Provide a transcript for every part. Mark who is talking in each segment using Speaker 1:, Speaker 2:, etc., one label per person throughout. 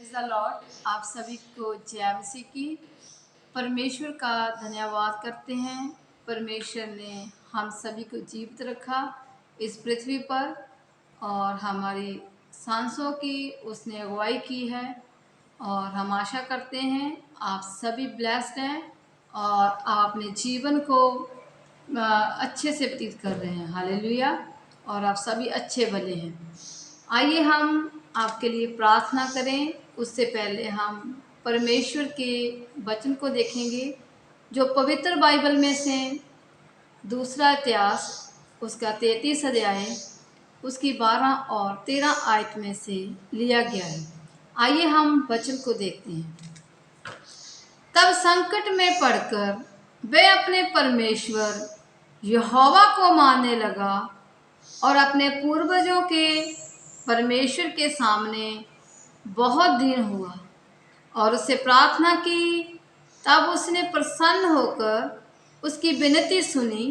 Speaker 1: Praise the Lord. आप सभी को जय मसीह की। परमेश्वर का धन्यवाद करते हैं। परमेश्वर ने हम सभी को जीवित रखा इस पृथ्वी पर और हमारी सांसों की उसने अगुवाई की है और हम आशा करते हैं आप सभी ब्लेस्ड हैं और आप अपने जीवन को अच्छे से व्यतीत कर रहे हैं। हालेलुया। और आप सभी अच्छे भले हैं। आइए हम आपके लिए प्रार्थना करें। उससे पहले हम परमेश्वर के वचन को देखेंगे जो पवित्र बाइबल में से दूसरा इतिहास उसका 33 अध्याय उसकी 12 और 13 आयत में से लिया गया है। आइए हम वचन को देखते हैं। तब संकट में पड़कर वह अपने परमेश्वर यहोवा को मानने लगा और अपने पूर्वजों के परमेश्वर के सामने बहुत दिन हुआ और उससे प्रार्थना की। तब उसने प्रसन्न होकर उसकी विनती सुनी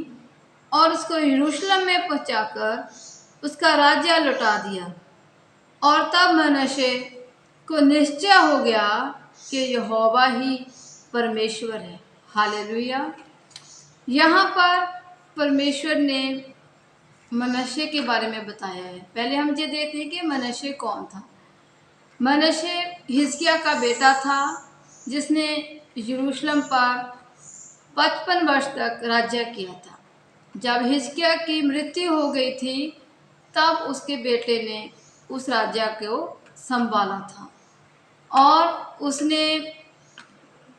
Speaker 1: और उसको यरूशलेम में पहुंचाकर उसका राज्य लौटा दिया। और तब मनश्शे को निश्चय हो गया कि यहोवा ही परमेश्वर है। हालेलुया। यहाँ पर परमेश्वर ने मनश्शे के बारे में बताया है। पहले हम ये देखते हैं कि मनश्शे कौन था। मनश्शे हिजकिय्याह का बेटा था जिसने यरूशलेम पर 55 वर्ष तक राज्य किया था। जब हिजकिय्याह की मृत्यु हो गई थी तब उसके बेटे ने उस राज्य को संभाला था और उसने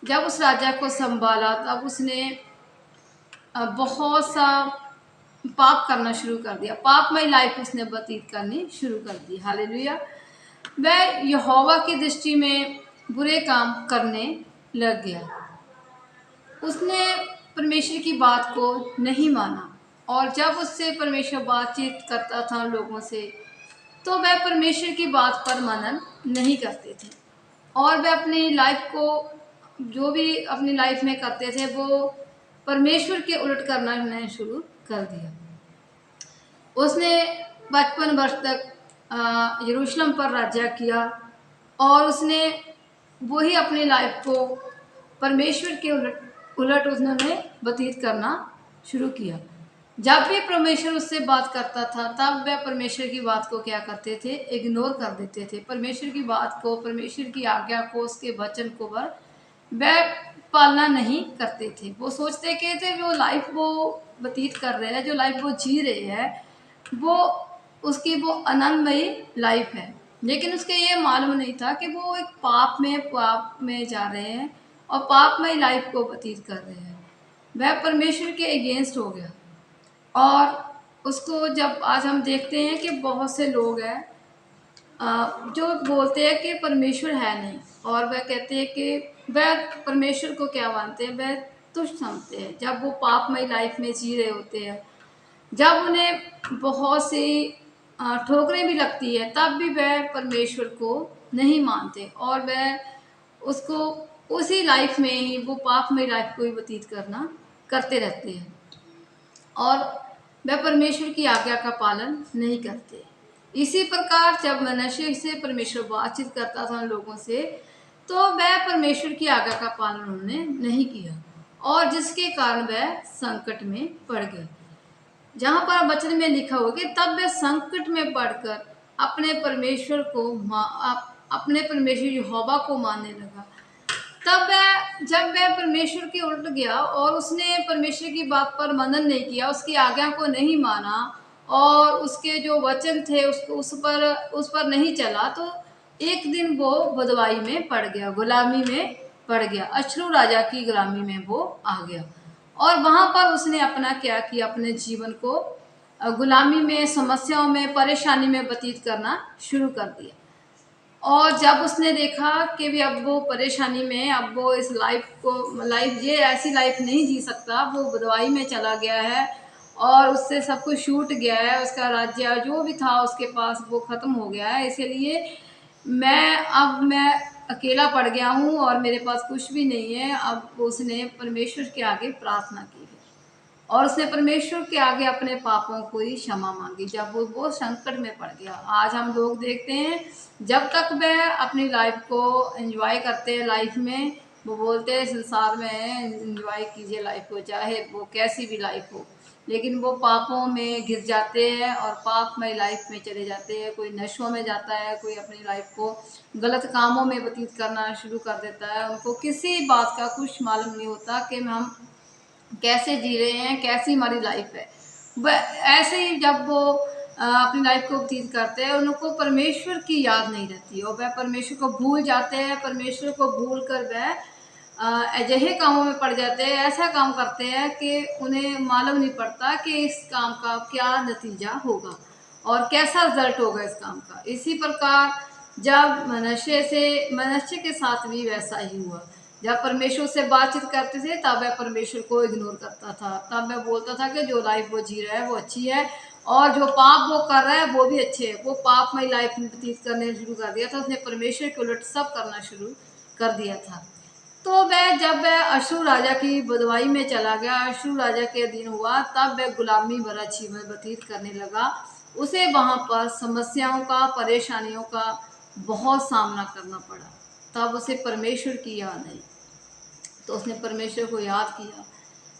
Speaker 1: जब उस राज्य को संभाला तब उसने बहुत सा पाप करना शुरू कर दिया। पापमय लाइफ उसने व्यतीत करनी शुरू कर दी। हालेलुया। वह यहोवा की दृष्टि में बुरे काम करने लग गया। उसने परमेश्वर की बात को नहीं माना और जब उससे परमेश्वर बातचीत करता था लोगों से तो वह परमेश्वर की बात पर मनन नहीं करते थे और वह अपनी लाइफ को जो भी अपनी लाइफ में करते थे वो परमेश्वर के उलट करना शुरू कर दिया। उसने 55 वर्ष तक यरूशलेम पर राज्य किया और उसने वही अपनी लाइफ को परमेश्वर के उलट उन्होंने व्यतीत करना शुरू किया। जब भी परमेश्वर उससे बात करता था तब वह परमेश्वर की बात को क्या करते थे, इग्नोर कर देते थे। परमेश्वर की बात को, परमेश्वर की आज्ञा को, उसके वचन को वह पालना नहीं करते थे। वो सोचते कि थे जो लाइफ वो व्यतीत कर रहे हैं, जो लाइफ वो जी रहे हैं, वो उसकी वो आनंदमयी लाइफ है, लेकिन उसके ये मालूम नहीं था कि वो एक पाप में जा रहे हैं और पापमय लाइफ को व्यतीत कर रहे हैं। वह परमेश्वर के अगेंस्ट हो गया और उसको जब आज हम देखते हैं कि बहुत से लोग हैं जो बोलते हैं कि परमेश्वर है नहीं और वह कहते हैं कि वह परमेश्वर को क्या मानते हैं, वह तुच्छ समझते हैं जब वो पापमय लाइफ में जी रहे होते हैं। जब उन्हें बहुत सी ठोकरें भी लगती है तब भी वह परमेश्वर को नहीं मानते और वह उसको उसी लाइफ में ही वो पापमय लाइफ को ही व्यतीत करते रहते हैं और वह परमेश्वर की आज्ञा का पालन नहीं करते। इसी प्रकार जब मनश्शे से परमेश्वर बातचीत करता था उन लोगों से तो वह परमेश्वर की आज्ञा का पालन उन्होंने नहीं किया और जिसके कारण वह संकट में पड़ गए। जहाँ पर वचन में लिखा हो कि तब वह संकट में पड़कर अपने परमेश्वर यहोवा को मानने लगा। तब जब वह परमेश्वर के उल्ट गया और उसने परमेश्वर की बात पर मनन नहीं किया, उसकी आज्ञा को नहीं माना और उसके जो वचन थे उसको उस पर नहीं चला, तो एक दिन वो बदवाई में पड़ गया, गुलामी में पड़ गया, अश्शूर राजा की गुलामी में वो आ गया और वहाँ पर उसने अपना क्या किया, अपने जीवन को गुलामी में, समस्याओं में, परेशानी में व्यतीत करना शुरू कर दिया। और जब उसने देखा कि भी अब वो परेशानी में, अब वो इस लाइफ ये ऐसी लाइफ नहीं जी सकता, वो बदवाई में चला गया है और उससे सब कुछ छूट गया है, उसका राज्य जो भी था उसके पास वो ख़त्म हो गया है, इसलिए मैं अकेला पड़ गया हूँ और मेरे पास कुछ भी नहीं है। अब उसने परमेश्वर के आगे प्रार्थना की है और उसने परमेश्वर के आगे अपने पापों को ही क्षमा मांगी जब वो संकट में पड़ गया। आज हम लोग देखते हैं जब तक वह अपनी लाइफ को एंजॉय करते हैं, लाइफ में वो बोलते हैं संसार में एंजॉय कीजिए लाइफ को, चाहे वो कैसी भी लाइफ हो, लेकिन वो पापों में घिर जाते हैं और पापमय लाइफ में चले जाते हैं। कोई नशों में जाता है, कोई अपनी लाइफ को गलत कामों में व्यतीत करना शुरू कर देता है। उनको किसी बात का कुछ मालूम नहीं होता कि हम कैसे जी रहे हैं, कैसी हमारी लाइफ है। ऐसे ही जब वो अपनी लाइफ को व्यतीत करते हैं, उनको परमेश्वर की याद नहीं रहती और वह परमेश्वर को भूल जाते हैं। परमेश्वर को भूल कर वह अजਿਹੇ कामों में पड़ जाते हैं, ऐसा काम करते हैं कि उन्हें मालूम नहीं पड़ता कि इस काम का क्या नतीजा होगा और कैसा रिजल्ट होगा इस काम का। इसी प्रकार जब मनुष्य के साथ भी वैसा ही हुआ। जब परमेश्वर से बातचीत करते थे तब वह परमेश्वर को इग्नोर करता था, तब वह बोलता था कि जो लाइफ वो जी रहा है वो अच्छी है और जो पाप वो कर रहा है वो भी अच्छे है। वो पापमय लाइफ में व्यतीत करने शुरू कर दिया था, उसने परमेश्वर के उलट सब करना शुरू कर दिया था। तो वह जब वह अशूर राजा की बदवाई में चला गया, अशूर राजा के अधीन हुआ, तब वह गुलामी भरा जीवन व्यतीत करने लगा। उसे वहाँ पर समस्याओं का, परेशानियों का बहुत सामना करना पड़ा। तब उसे परमेश्वर की याद आई, तो उसने परमेश्वर को याद किया।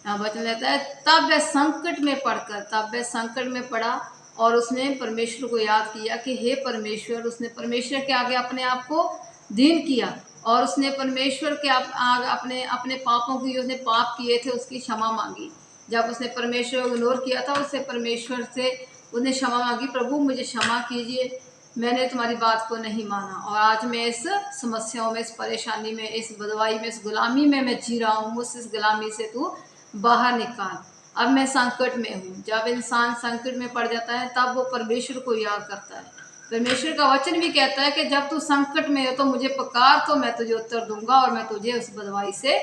Speaker 1: यहाँ वचन लेता है तब वह संकट में पड़कर, तब वह संकट में पड़ा और उसने परमेश्वर को याद किया कि हे परमेश्वर। उसने परमेश्वर के आगे अपने आप को दीन किया और उसने परमेश्वर के आगे अपने अपने पापों की, उसने पाप किए थे उसकी क्षमा मांगी। जब उसने परमेश्वर को इग्नोर किया था, उससे परमेश्वर से उसने क्षमा मांगी, प्रभु मुझे क्षमा कीजिए, मैंने तुम्हारी बात को नहीं माना और आज मैं इस समस्याओं में, इस परेशानी में, इस बदवाई में, इस गुलामी में मैं जी रहा हूँ। मुझसे इस गुलामी से तू बाहर निकाल, अब मैं संकट में हूँ। जब इंसान संकट में पड़ जाता है तब वो परमेश्वर को याद करता है। परमेश्वर का वचन भी कहता है कि जब तू संकट में हो तो मुझे पुकार, तो मैं तुझे उत्तर दूंगा और मैं तुझे उस बदवाई से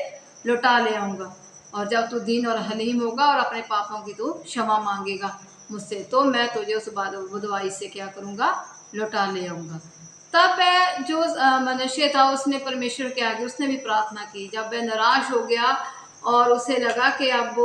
Speaker 1: लौटा ले आऊँगा। और जब तू दीन और हलीम होगा और अपने पापों की तू क्षमा मांगेगा मुझसे, तो मैं तुझे उस बदवाई से क्या करूँगा, लौटा ले आऊँगा। तब वह जो मनुष्य था उसने परमेश्वर के आगे उसने भी प्रार्थना की। जब वह निराश हो गया और उसे लगा कि अब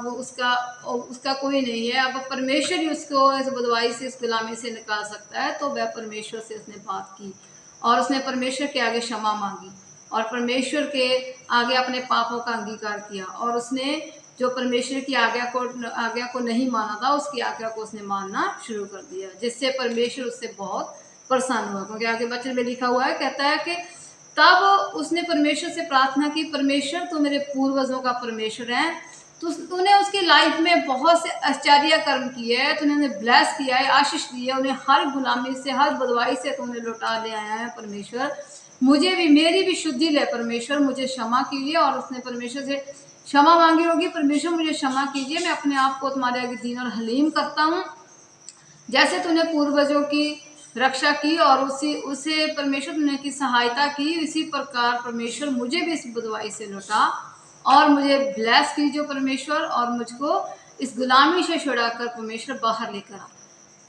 Speaker 1: उसका उसका कोई नहीं है, अब परमेश्वर ही उसको इस बदवाई से, इस गुलामी से निकाल सकता है, तो वह परमेश्वर से उसने बात की और उसने परमेश्वर के आगे क्षमा मांगी और परमेश्वर के आगे अपने पापों का अंगीकार किया और उसने जो परमेश्वर की आज्ञा को नहीं माना था, उसकी आज्ञा को उसने मानना शुरू कर दिया, जिससे परमेश्वर उससे बहुत प्रसन्न हुआ। क्योंकि आगे वचन में लिखा हुआ है, कहता है कि तब उसने परमेश्वर से प्रार्थना की, परमेश्वर तू मेरे पूर्वजों का परमेश्वर है, तूने उसकी लाइफ में बहुत से आश्चर्य कर्म किए हैं, तूने उन्हें ब्लेस किया है, आशीष दी है, उन्हें हर गुलामी से, हर बदवाई से तूने लौटा ले आया है। परमेश्वर मुझे भी, मेरी भी शुद्धि ले परमेश्वर, मुझे क्षमा कीजिए। और उसने परमेश्वर से क्षमा मांगी होगी, परमेश्वर मुझे क्षमा कीजिए, मैं अपने आप को तुम्हारे आगे दीन और हलीम करता हूँ, जैसे तूने पूर्वजों की रक्षा की और उसे परमेश्वर तुमने की सहायता की, इसी प्रकार परमेश्वर मुझे भी इस बुराई से लौटा और मुझे ब्लेस कीजिए परमेश्वर, और मुझको इस गुलामी से छुड़ाकर परमेश्वर बाहर लेकर आ।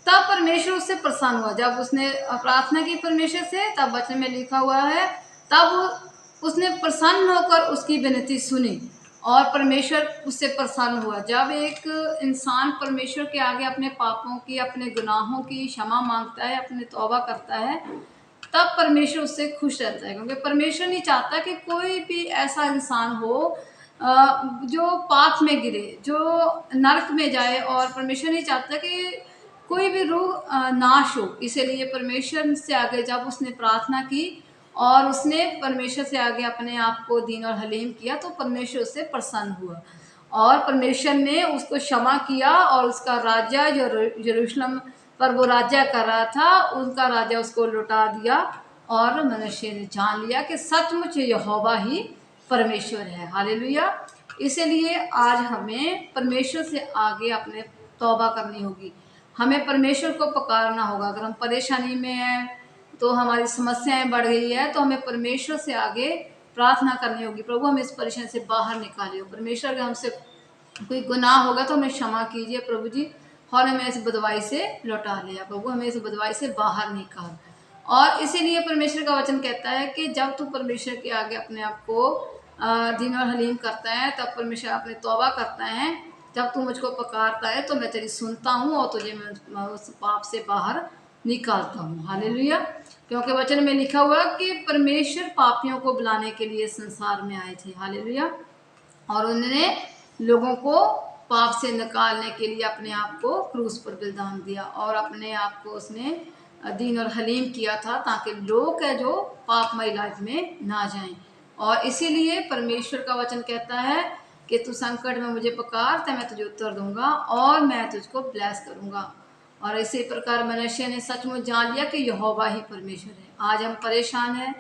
Speaker 1: तब परमेश्वर उससे प्रसन्न हुआ। जब उसने प्रार्थना की परमेश्वर से, तब वचन में लिखा हुआ है, तब उसने प्रसन्न होकर उसकी विनती सुनी और परमेश्वर उससे प्रसन्न हुआ। जब एक इंसान परमेश्वर के आगे अपने पापों की, अपने गुनाहों की क्षमा मांगता है, अपने तौबा करता है, तब परमेश्वर उससे खुश रहता है। क्योंकि परमेश्वर नहीं चाहता कि कोई भी ऐसा इंसान हो जो पाप में गिरे, जो नरक में जाए, और परमेश्वर नहीं चाहता कि कोई भी रूह नाश हो। इसलिए परमेश्वर से आगे जब उसने प्रार्थना की और उसने परमेश्वर से आगे अपने आप को दीन और हलीम किया, तो परमेश्वर उससे प्रसन्न हुआ और परमेश्वर ने उसको क्षमा किया और उसका राज्य जो यरूशलेम पर वो राज्य कर रहा था, उनका राज्य उसको लौटा दिया और मनुष्य ने जान लिया कि सचमुच यहोवा ही परमेश्वर है। हालेलुया। इसलिए आज हमें परमेश्वर से आगे अपने तौबा करनी होगी, हमें परमेश्वर को पुकारना होगा। अगर हम परेशानी में हैं, तो हमारी समस्याएं बढ़ गई है, तो हमें परमेश्वर से आगे प्रार्थना करनी होगी, प्रभु हमें इस परेशानी से बाहर निकालिए। परमेश्वर अगर हमसे कोई गुनाह होगा तो हमें क्षमा कीजिए प्रभु जी, और हमें इस बदवाई से लौटा लिया प्रभु, हमें इस बदवाई से बाहर निकाल। और इसीलिए परमेश्वर का वचन कहता है कि जब तू परमेश्वर के आगे अपने आप को दीन और हलीम करता है, तब परमेश्वर अपने तौबा करता है, जब तू मुझको पुकारता है तो मैं तेरी सुनता हूँ और तुझे मैं उस पाप से बाहर निकालता हूँ। हालेलुया। क्योंकि वचन में लिखा हुआ कि परमेश्वर पापियों को बुलाने के लिए संसार में आए थे। हालेलुया। और उन्होंने लोगों को पाप से निकालने के लिए अपने आप को क्रूस पर बलिदान दिया और अपने आप को उसने दीन और हलीम किया था, ताकि लोग है जो पापमय लाइफ में ना जाएं। और इसीलिए परमेश्वर का वचन कहता है कि तू संकट में मुझे पुकार तो मैं तुझे उत्तर दूंगा और मैं तुझको ब्लेस करूंगा। और इसी प्रकार मनुष्य ने सचमुच जान लिया कि यहोवा ही परमेश्वर है। आज हम परेशान हैं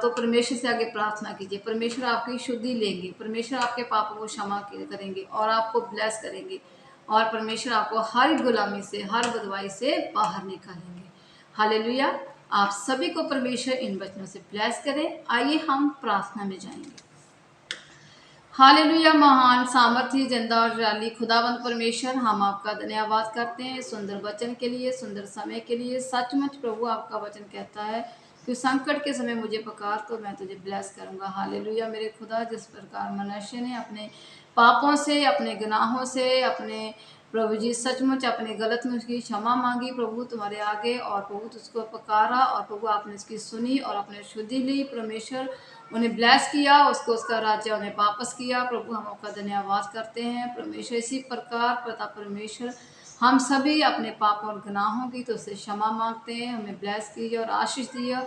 Speaker 1: तो परमेश्वर से आगे प्रार्थना कीजिए। परमेश्वर आपकी शुद्धि लेंगे, परमेश्वर आपके पापों को क्षमा करेंगे और आपको ब्लेस करेंगे। और परमेश्वर आपको हर गुलामी से, हर बदवाई से बाहर निकालेंगे। हालेलुया। आप सभी को परमेश्वर इन वचनों से ब्लेस करें। आइए हम प्रार्थना में जाएंगे। हालेलुया। महान सामर्थ्य जिंदा और जाली खुदावंद परमेश्वर, हम आपका धन्यवाद करते हैं सुंदर वचन के लिए, सुंदर समय के लिए। सचमुच प्रभु आपका वचन कहता है कि संकट के समय मुझे पुकार तो मैं तुझे ब्लेस करूंगा। हालेलुया। मेरे खुदा, जिस प्रकार मनुष्य ने अपने पापों से, अपने गुनाहों से, अपने प्रभु जी सचमुच अपने गलत में उसकी क्षमा मांगी प्रभु तुम्हारे आगे, और प्रभु तुझको पुकारा और प्रभु आपने उसकी सुनी और अपने शुद्धि ली। परमेश्वर उन्हें ब्लेस किया, उसको उसका राज्य उन्हें वापस किया। प्रभु हम आपका धन्यवाद करते हैं परमेश्वर। इसी प्रकार प्रताप परमेश्वर हम सभी अपने पाप और गुनाहों की तो उससे क्षमा मांगते हैं। हमें ब्लेस कीजिए और आशीष दिए,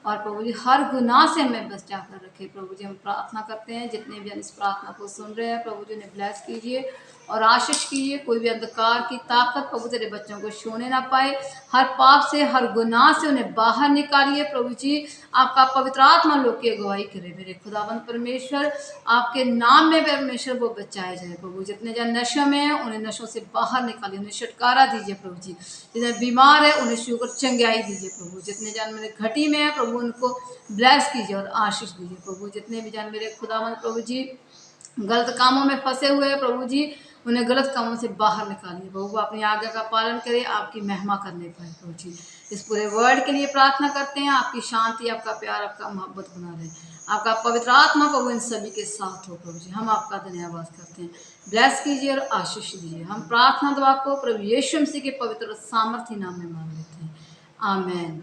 Speaker 1: और प्रभु जी हर गुनाह से हमें बचा कर रखे। प्रभु जी हम प्रार्थना करते हैं जितने भी इस प्रार्थना को सुन रहे हैं, प्रभु जी उन्हें ब्लेस कीजिए और आशीष कीजिए। कोई भी अंधकार की ताकत प्रभु तेरे बच्चों को छूने ना पाए। हर पाप से, हर गुनाह से उन्हें बाहर निकालिए। प्रभु जी आपका पवित्र आत्मा लोग की अगुवाई करे। मेरे खुदावंद परमेश्वर, आपके नाम में परमेश्वर वो बचाए जाए। प्रभु जितने जन नशों में हैं उन्हें नशों से बाहर निकालिए, उन्हें छुटकारा दीजिए। प्रभु जी जितने बीमार है उन्हें शुगर चंगाई दीजिए। प्रभु जितने जन मेरे घटी में है प्रभु उनको ब्लेस कीजिए और आशीष दीजिए। प्रभु जितने भी जन मेरे खुदावंद प्रभु जी गलत कामों में फंसे हुए हैं प्रभु जी, उन्हें गलत कामों से बाहर निकालिए। प्रभु अपनी आज्ञा का पालन करे, आपकी महिमा करने पाए। प्रभु जी इस पूरे वर्ड के लिए प्रार्थना करते हैं, आपकी शांति, आपका प्यार, आपका मोहब्बत बना रहे। आपका पवित्र आत्मा प्रभु इन सभी के साथ हो। प्रभु जी हम आपका धन्यवाद करते हैं। ब्लेस कीजिए और आशीष दीजिए। हम प्रार्थना दुआ को प्रभु यीशु मसीह के पवित्र सामर्थ्य नाम में मांग लेते हैं। Amen.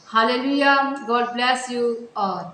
Speaker 1: Hallelujah. God bless you all.